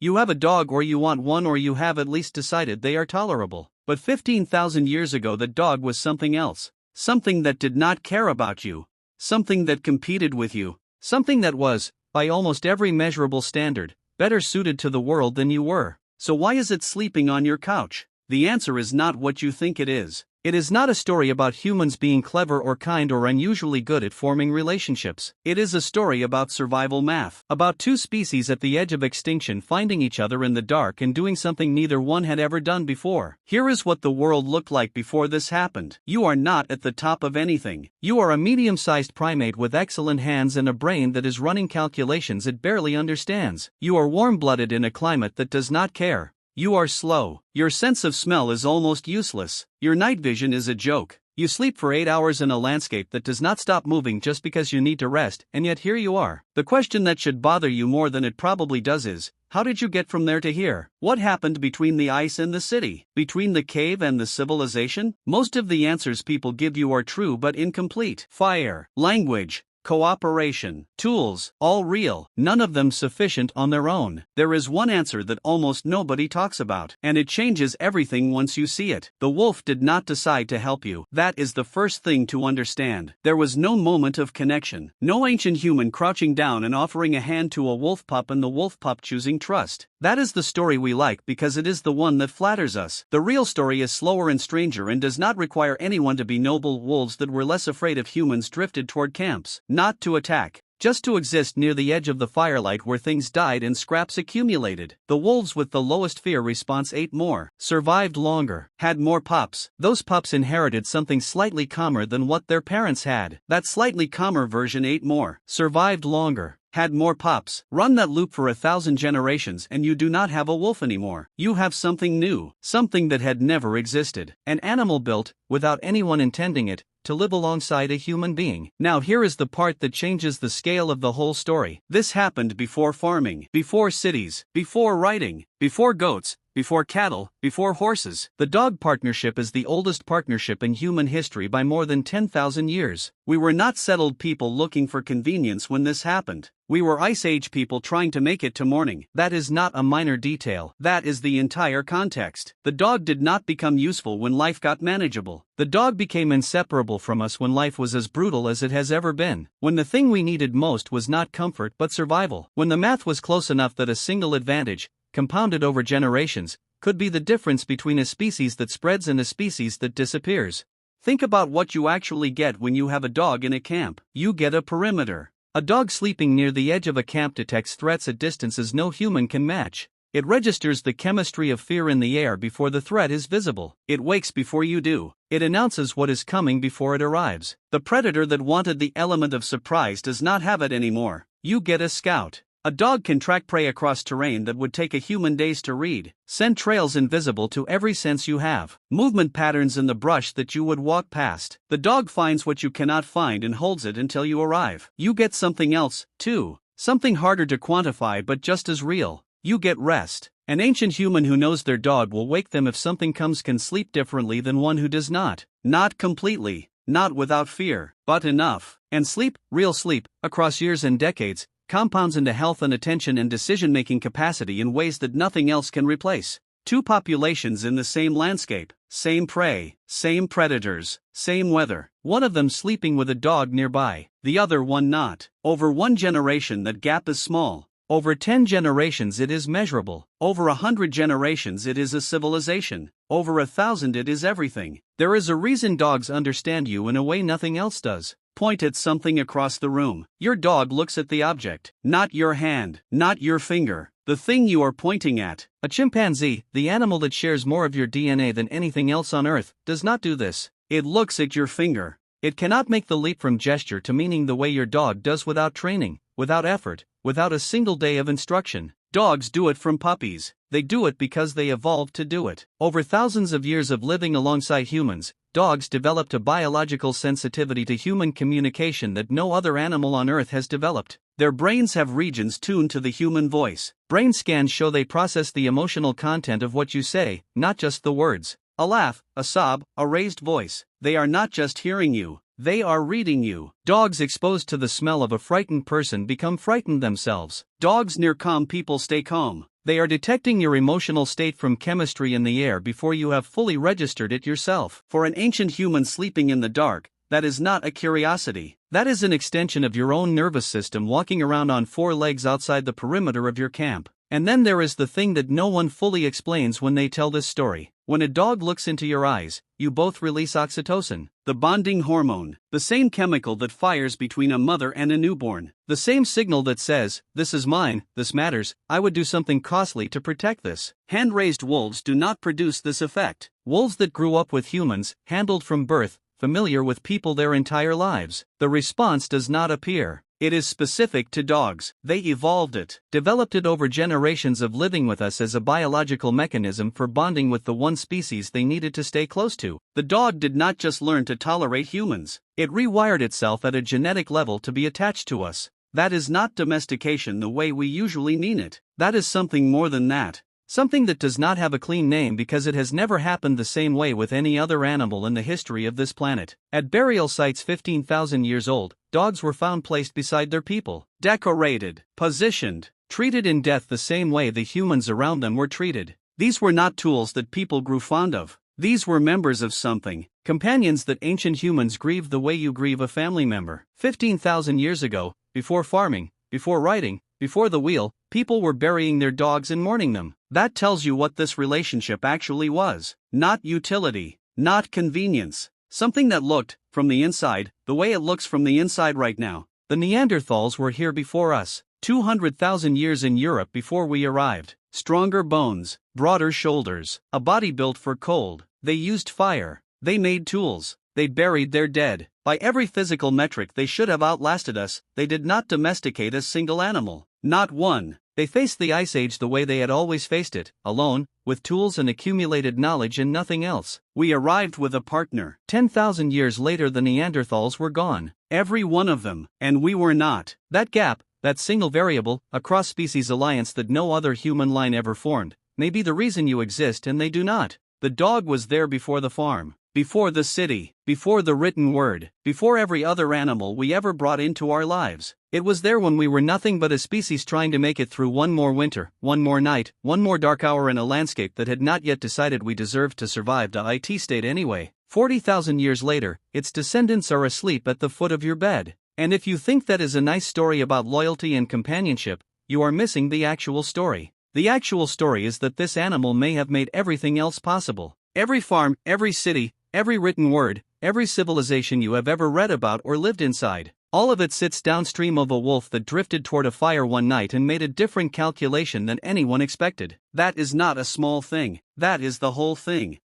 You have a dog, or you want one, or you have at least decided they are tolerable. But 15,000 years ago, that dog was something else. Something that did not care about you. Something that competed with you. Something that was, by almost every measurable standard, better suited to the world than you were. So why is it sleeping on your couch? The answer is not what you think it is. It is not a story about humans being clever or kind or unusually good at forming relationships. It is a story about survival math. About two species at the edge of extinction finding each other in the dark and doing something neither one had ever done before. Here is what the world looked like before this happened. You are not at the top of anything. You are a medium-sized primate with excellent hands and a brain that is running calculations it barely understands. You are warm-blooded in a climate that does not care. You are slow. Your sense of smell is almost useless. Your night vision is a joke. You sleep for 8 hours in a landscape that does not stop moving just because you need to rest, and yet here you are. The question that should bother you more than it probably does is, how did you get from there to here? What happened between the ice and the city? Between the cave and the civilization? Most of the answers people give you are true but incomplete. Fire, language, cooperation, tools, all real, none of them sufficient on their own. There is one answer that almost nobody talks about, and it changes everything once you see it. The wolf did not decide to help you. That is the first thing to understand. There was no moment of connection. No ancient human crouching down and offering a hand to a wolf pup and the wolf pup choosing trust. That is the story we like because it is the one that flatters us. The real story is slower and stranger and does not require anyone to be noble. Wolves that were less afraid of humans drifted toward camps, not to attack, just to exist near the edge of the firelight where things died and scraps accumulated. The wolves with the lowest fear response ate more, survived longer, had more pups. Those pups inherited something slightly calmer than what their parents had. That slightly calmer version ate more, survived longer, had more pups. Run that loop for 1,000 generations and you do not have a wolf anymore. You have something new, something that had never existed. An animal built, without anyone intending it, to live alongside a human being. Now here is the part that changes the scale of the whole story. This happened before farming, before cities, before writing, before goats, before cattle, before horses. The dog partnership is the oldest partnership in human history by more than 10,000 years. We were not settled people looking for convenience when this happened. We were Ice Age people trying to make it to morning. That is not a minor detail. That is the entire context. The dog did not become useful when life got manageable. The dog became inseparable from us when life was as brutal as it has ever been. When the thing we needed most was not comfort but survival. When the math was close enough that a single advantage, compounded over generations, could be the difference between a species that spreads and a species that disappears. Think about what you actually get when you have a dog in a camp. You get a perimeter. A dog sleeping near the edge of a camp detects threats at distances no human can match. It registers the chemistry of fear in the air before the threat is visible. It wakes before you do. It announces what is coming before it arrives. The predator that wanted the element of surprise does not have it anymore. You get a scout. A dog can track prey across terrain that would take a human days to read, send trails invisible to every sense you have, movement patterns in the brush that you would walk past. The dog finds what you cannot find and holds it until you arrive. You get something else, too, something harder to quantify but just as real. You get rest. An ancient human who knows their dog will wake them if something comes can sleep differently than one who does not. Not completely, not without fear, but enough. And sleep, real sleep, across years and decades, compounds into health and attention and decision-making capacity in ways that nothing else can replace. Two populations in the same landscape, same prey, same predators, same weather. One of them sleeping with a dog nearby, the other one not. Over one generation that gap is small. Over 10 generations it is measurable. Over 100 generations it is a civilization. Over 1,000 it is everything. There is a reason dogs understand you in a way nothing else does. Point at something across the room. Your dog looks at the object, not your hand, not your finger, the thing you are pointing at. A chimpanzee, the animal that shares more of your DNA than anything else on Earth, does not do this. It looks at your finger. It cannot make the leap from gesture to meaning the way your dog does without training, without effort, without a single day of instruction. Dogs do it from puppies. They do it because they evolved to do it. Over thousands of years of living alongside humans, dogs developed a biological sensitivity to human communication that no other animal on Earth has developed. Their brains have regions tuned to the human voice. Brain scans show they process the emotional content of what you say, not just the words. A laugh, a sob, a raised voice. They are not just hearing you. They are reading you. Dogs exposed to the smell of a frightened person become frightened themselves. Dogs near calm people stay calm. They are detecting your emotional state from chemistry in the air before you have fully registered it yourself. For an ancient human sleeping in the dark, that is not a curiosity. That is an extension of your own nervous system walking around on four legs outside the perimeter of your camp. And then there is the thing that no one fully explains when they tell this story. When a dog looks into your eyes, you both release oxytocin, the bonding hormone, the same chemical that fires between a mother and a newborn, the same signal that says, "This is mine, this matters, I would do something costly to protect this." Hand-raised wolves do not produce this effect. Wolves that grew up with humans, handled from birth, familiar with people their entire lives, the response does not appear. It is specific to dogs. They evolved it, developed it over generations of living with us as a biological mechanism for bonding with the one species they needed to stay close to. The dog did not just learn to tolerate humans, it rewired itself at a genetic level to be attached to us. That is not domestication the way we usually mean it. That is something more than that. Something that does not have a clean name because it has never happened the same way with any other animal in the history of this planet. At burial sites 15,000 years old, dogs were found placed beside their people, decorated, positioned, treated in death the same way the humans around them were treated. These were not tools that people grew fond of. These were members of something, companions that ancient humans grieved the way you grieve a family member. 15,000 years ago, before farming, before writing, before the wheel, people were burying their dogs and mourning them. That tells you what this relationship actually was. Not utility, not convenience. Something that looked, from the inside, the way it looks from the inside right now. The Neanderthals were here before us, 200,000 years in Europe before we arrived. Stronger bones, broader shoulders, a body built for cold. They used fire. They made tools. They buried their dead. By every physical metric they should have outlasted us. They did not domesticate a single animal. Not one. They faced the Ice Age the way they had always faced it, alone, with tools and accumulated knowledge and nothing else. We arrived with a partner. 10,000 years later the Neanderthals were gone. Every one of them. And we were not. That gap, that single variable, a cross-species alliance that no other human line ever formed, may be the reason you exist and they do not. The dog was there before the farm, before the city, before the written word, before every other animal we ever brought into our lives. It was there when we were nothing but a species trying to make it through one more winter, one more night, one more dark hour in a landscape that had not yet decided we deserved to survive the IT state anyway. 40,000 years later, its descendants are asleep at the foot of your bed. And if you think that is a nice story about loyalty and companionship, you are missing the actual story. The actual story is that this animal may have made everything else possible. Every farm, every city, every written word, every civilization you have ever read about or lived inside. All of it sits downstream of a wolf that drifted toward a fire one night and made a different calculation than anyone expected. That is not a small thing. That is the whole thing.